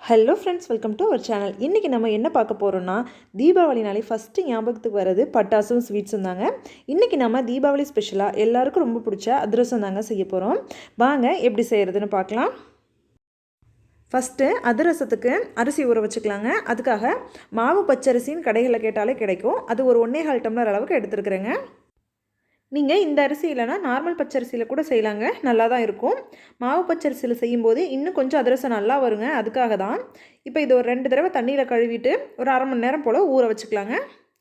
Hello friends, welcome to our channel. இன்றைக்கி நம்ம என்ன பார்க்க போகிறோன்னா, தீபாவளினாலே ஃபஸ்ட்டு ஞாபகத்துக்கு வர்றது பட்டாசும் ஸ்வீட்ஸும் தாங்க. இன்றைக்கி நம்ம தீபாவளி ஸ்பெஷலாக எல்லாருக்கும் ரொம்ப பிடிச்ச அதிரசம் தாங்க செய்ய போகிறோம். வாங்க எப்படி செய்கிறதுன்னு பார்க்கலாம். ஃபஸ்ட்டு அதிரசத்துக்கு அரிசி ஊற வச்சுக்கலாங்க. அதுக்காக மாவு பச்சரிசின்னு கடைகளில் கேட்டாலே கிடைக்கும். அது ஒரு 1.25 டம்ளர் அளவுக்கு எடுத்துருக்குறேங்க. நீங்கள் இந்த அரிசி இல்லைனா நார்மல் பச்சரிசியில் கூட செய்யலாங்க, நல்லா தான் இருக்கும். மாவு பச்சரிசியில் செய்யும்போது இன்னும் கொஞ்சம் அதிரசம் நல்லா வருங்க, அதுக்காக தான். இப்போ இது ஒரு 2 தடவை தண்ணியில் கழுவிட்டு ஒரு அரை மணி நேரம் போல் ஊற வச்சுக்கலாங்க.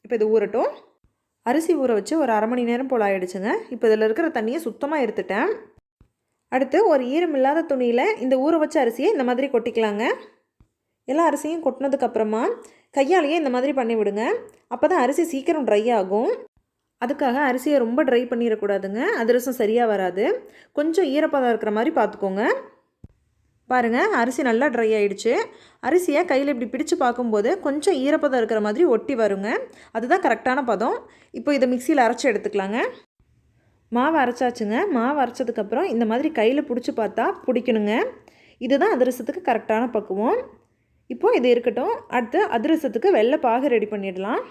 இப்போ இது ஊறட்டும். அரிசி ஊற வச்சு ஒரு அரை மணி நேரம் போல் ஆகிடுச்சுங்க. இப்போ இதில் இருக்கிற தண்ணியை சுத்தமாக எடுத்துட்டேன். அடுத்து ஒரு ஈரம் இல்லாத துணியில் இந்த ஊற வச்ச அரிசியை இந்த மாதிரி கொட்டிக்கலாங்க. எல்லா அரிசியும் கொட்டினதுக்கப்புறமா கையாலேயே இந்த மாதிரி பண்ணி விடுங்க. அப்போ தான் அரிசி சீக்கிரம் ட்ரை ஆகும். அதுக்காக அரிசியை ரொம்ப ட்ரை பண்ணிடக்கூடாதுங்க, அதிரசம் சரியாக வராது. கொஞ்சம் ஈரப்பதம் இருக்கிற மாதிரி பார்த்துக்கோங்க. பாருங்கள், அரிசி நல்லா ட்ரை ஆகிடுச்சு. அரிசியை கையில் இப்படி பிடிச்சு பார்க்கும்போது கொஞ்சம் ஈரப்பதம் இருக்கிற மாதிரி ஒட்டி வருங்க. அதுதான் கரெக்டான பதம். இப்போ இதை மிக்சியில் அரைச்சி எடுத்துக்கலாங்க. மாவு அரைச்சாச்சுங்க. மாவு அரைச்சதுக்கப்புறம் இந்த மாதிரி கையில் பிடிச்சி பார்த்தா பிடிக்கணுங்க. இதுதான் அதிரசத்துக்கு கரெக்டான பக்குவம். இப்போது இது இருக்கட்டும். அடுத்து அதிரசத்துக்கு வெள்ளை பாகு ரெடி பண்ணிடலாம்.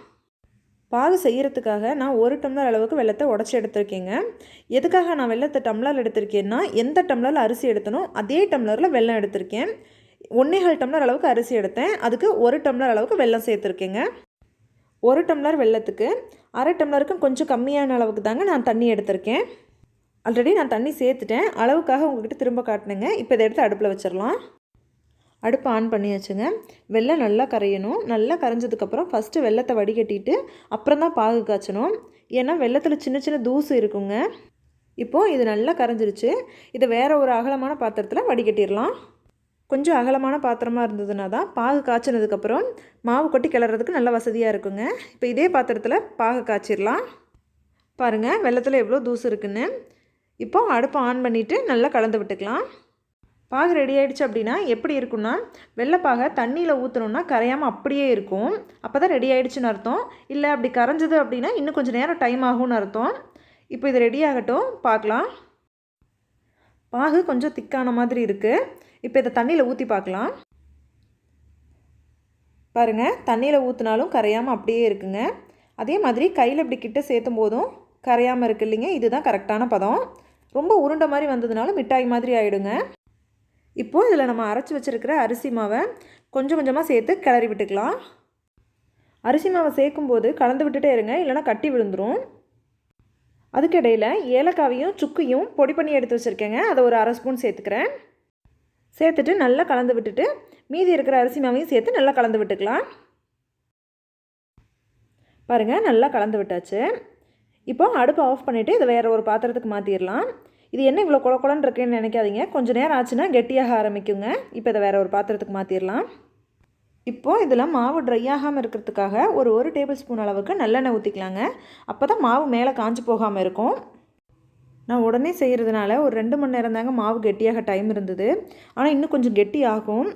பாகு செய்கிறதுக்காக நான் 1 டம்ளர் அளவுக்கு வெல்லத்தை உடச்சி எடுத்திருக்கேங்க. எதுக்காக நான் வெல்லத்தை டம்ளர் எடுத்திருக்கேன்னா, எந்த டம்ளரில் அரிசி எடுத்தனோ அதே டம்ளரில் வெல்லம் எடுத்திருக்கேன். 1.25 டம்ளர் அளவுக்கு அரிசி எடுத்தேன், அதுக்கு 1 டம்ளர் அளவுக்கு வெல்லம் சேர்த்துருக்கேங்க. 1 டம்ளர் வெல்லத்துக்கு அரை டம்ளருக்கும் கொஞ்சம் கம்மியான அளவுக்கு தாங்க நான் தண்ணி எடுத்திருக்கேன். ஆல்ரெடி நான் தண்ணி சேர்த்துட்டேன், அளவுக்காக உங்கள்கிட்ட திரும்ப காட்டினேங்க. இப்போ இதை எடுத்து அடுப்பில் வச்சிடலாம். அடுப்பு ஆன் பண்ணியாச்சுங்க. வெல்லம் நல்லா கரையணும். நல்லா கரைஞ்சதுக்கப்புறம் ஃபஸ்ட்டு வெல்லத்தை வடிகட்டிட்டு அப்புறம் தான் பாகு காய்ச்சணும். ஏன்னா வெல்லத்தில் சின்ன சின்ன தூசு இருக்குங்க. இப்போது இது நல்லா கரைஞ்சிருச்சு. இதை வேறு ஒரு அகலமான பாத்திரத்தில் வடிகட்டிடலாம். கொஞ்சம் அகலமான பாத்திரமாக இருந்ததுன்னா தான் பாகு காய்ச்சினதுக்கப்புறம் மாவு கொட்டி கிளறதுக்கு நல்லா வசதியாக இருக்குங்க. இப்போ இதே பாத்திரத்தில் பாகு காய்ச்சிடலாம். பாருங்கள், வெல்லத்தில் எவ்வளோ தூசு இருக்குன்னு. இப்போது அடுப்பை ஆன் பண்ணிவிட்டு நல்லா கலந்து விட்டுக்கலாம். பாகு ரெடி ஆகிடுச்சு அப்படின்னா எப்படி இருக்குன்னா, வெள்ளைப்பாகை தண்ணியில் ஊற்றணுன்னா கரையாமல் அப்படியே இருக்கும். அப்போ தான் ரெடி ஆகிடுச்சின்னு அர்த்தம். இல்லை அப்படி கரைஞ்சது அப்படின்னா இன்னும் கொஞ்சம் நேரம் டைம் ஆகும்னு அர்த்தம். இப்போ இது ரெடி ஆகட்டும், பார்க்கலாம். பாகு கொஞ்சம் திக்கான மாதிரி இருக்குது. இப்போ இதை தண்ணியில் ஊற்றி பார்க்கலாம். பாருங்கள், தண்ணியில் ஊற்றினாலும் கரையாமல் அப்படியே இருக்குங்க. அதே மாதிரி கையில் இப்படி கிட்ட சேர்த்தும் போதும் கரையாமல் இருக்கு இல்லைங்க. இதுதான் கரெக்டான பதம். ரொம்ப உருண்டை மாதிரி வந்ததுனால மிட்டாய் மாதிரி ஆகிடுங்க. இப்போது இதில் நம்ம அரைச்சி வச்சுருக்கிற அரிசி மாவை கொஞ்சம் கொஞ்சமாக சேர்த்து கிளறி விட்டுக்கலாம். அரிசி மாவை சேர்க்கும்போது கலந்து விட்டுட்டே இருங்க, இல்லைனா கட்டி விழுந்துடும். அதுக்கிடையில் ஏலக்காவையும் சுக்கையும் பொடி பண்ணி எடுத்து வச்சுருக்கேங்க. அதை ஒரு அரை ஸ்பூன் சேர்த்துக்கிறேன். சேர்த்துட்டு நல்லா கலந்து விட்டுட்டு மீதி இருக்கிற அரிசி மாவையும் சேர்த்து நல்லா கலந்து விட்டுக்கலாம். பாருங்கள், நல்லா கலந்து விட்டாச்சு. இப்போது அடுப்பை ஆஃப் பண்ணிவிட்டு இதை வேறு ஒரு பாத்திரத்துக்கு மாற்றிடலாம். இது என்ன இவ்வளோ குழன்னு இருக்குன்னு நினைக்காதீங்க, கொஞ்சம் நேரம் ஆச்சுன்னா கெட்டியாக ஆரம்பிக்குங்க. இப்போ இதை வேறு ஒரு பாத்திரத்துக்கு மாற்றிடலாம். இப்போது இதில் மாவு ட்ரை ஆகாமல் இருக்கிறதுக்காக ஒரு 1 டேபிள் ஸ்பூன் அளவுக்கு நல்லெண்ணெய் ஊற்றிக்கலாங்க. அப்போ தான் மாவு மேலே காஞ்சி போகாமல் இருக்கும். நான் உடனே செய்கிறதுனால ஒரு 2 மணி நேரம் தாங்க மாவு கெட்டியாக டைம் இருந்தது. ஆனால் இன்னும் கொஞ்சம் கெட்டி ஆகும்.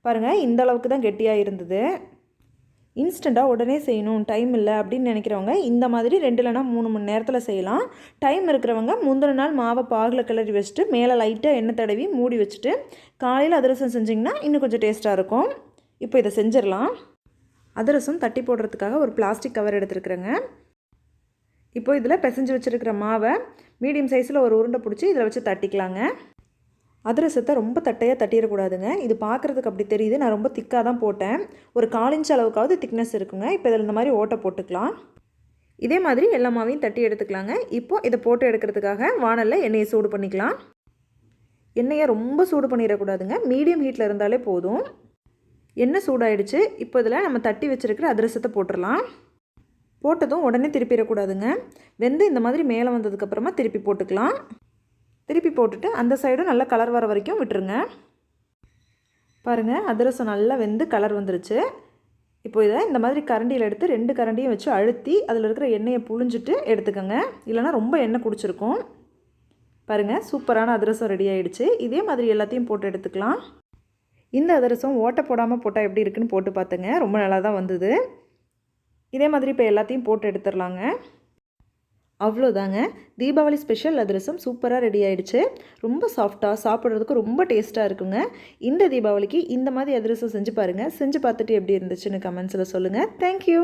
பாருங்கள், இந்த அளவுக்கு தான் கெட்டியாக இருந்தது. இன்ஸ்டண்ட்டாக உடனே செய்யணும், டைம் இல்லை அப்படின்னு நினைக்கிறவங்க இந்த மாதிரி 2 இல்லைனா 3 மணி நேரத்தில் செய்யலாம். டைம் இருக்கிறவங்க முந்தின நாள் மாவை பாகில் கிளறி வச்சுட்டு மேலே லைட்டாக எண்ணெய் தடவி மூடி வச்சுட்டு காலையில் அதிரசம் செஞ்சிங்கன்னா இன்னும் கொஞ்சம் டேஸ்ட்டாக இருக்கும். இப்போ இதை செஞ்சிடலாம். அதிரசம் தட்டி போடுறதுக்காக ஒரு பிளாஸ்டிக் கவர் எடுத்துருக்குறேங்க. இப்போ இதில் பிசைஞ்சு வச்சுருக்கிற மாவை மீடியம் சைஸில் ஒரு உருண்டை பிடிச்சி இதில் வச்சு தட்டிக்கலாங்க. அதிரசத்தை ரொம்ப தட்டையாக தட்டிடக்கூடாதுங்க. இது பார்க்குறதுக்கு அப்படி தெரியுது, நான் ரொம்ப திக்காக தான் போட்டேன். ஒரு 1/4 இன்ச் அளவுக்காவது திக்னஸ் இருக்குங்க. இப்போ இதில் இந்த மாதிரி ஓட்டை போட்டுக்கலாம். இதே மாதிரி எல்லா மாவையும் தட்டி எடுத்துக்கலாங்க. இப்போது இதை போட்டு எடுக்கிறதுக்காக வானலில் எண்ணெயை சூடு பண்ணிக்கலாம். எண்ணெயை ரொம்ப சூடு பண்ணிடக்கூடாதுங்க, மீடியம் ஹீட்டில் இருந்தாலே போதும். எண்ணெய் சூடாயிடுச்சு. இப்போ இதில் நம்ம தட்டி வச்சுருக்கிற அதிரசத்தை போட்டுடலாம். போட்டதும் உடனே திருப்பிடக்கூடாதுங்க. வெந்து இந்த மாதிரி மேலே வந்ததுக்கப்புறமா திருப்பி போட்டுக்கலாம். திருப்பி போட்டுட்டு அந்த சைடும் நல்லா கலர் வர வரைக்கும் விட்டுருங்க. பாருங்கள், அதிரசம் நல்லா வெந்து கலர் வந்துருச்சு. இப்போ இதை இந்த மாதிரி கரண்டியில் எடுத்து 2 கரண்டியும் வச்சு அழுத்தி அதில் இருக்கிற எண்ணெயை புழிஞ்சிட்டு எடுத்துக்கோங்க, இல்லைனா ரொம்ப எண்ணெய் குடிச்சிருக்கும். பாருங்கள், சூப்பரான அதிரசம் ரெடி ஆகிடுச்சு. இதே மாதிரி எல்லாத்தையும் போட்டு எடுத்துக்கலாம். இந்த அதிரசம் ஓட்டை போடாமல் போட்டால் எப்படி இருக்குன்னு போட்டு பார்த்துங்க, ரொம்ப நல்லா தான் வந்தது. இதே மாதிரி இப்போ எல்லாத்தையும் போட்டு எடுத்துடலாங்க. அவ்வளோதாங்க, தீபாவளி ஸ்பெஷல் அதிரசம் சூப்பராக ரெடி ஆகிடுச்சு. ரொம்ப சாஃப்டாக, சாப்பிட்றதுக்கு ரொம்ப டேஸ்ட்டாக இருக்குங்க. இந்த தீபாவளிக்கு இந்த மாதிரி அதிரசம் செஞ்சு பாருங்கள். செஞ்சு பார்த்துட்டு எப்படி இருந்துச்சுன்னு கமெண்ட்ஸில் சொல்லுங்கள். தேங்க்யூ.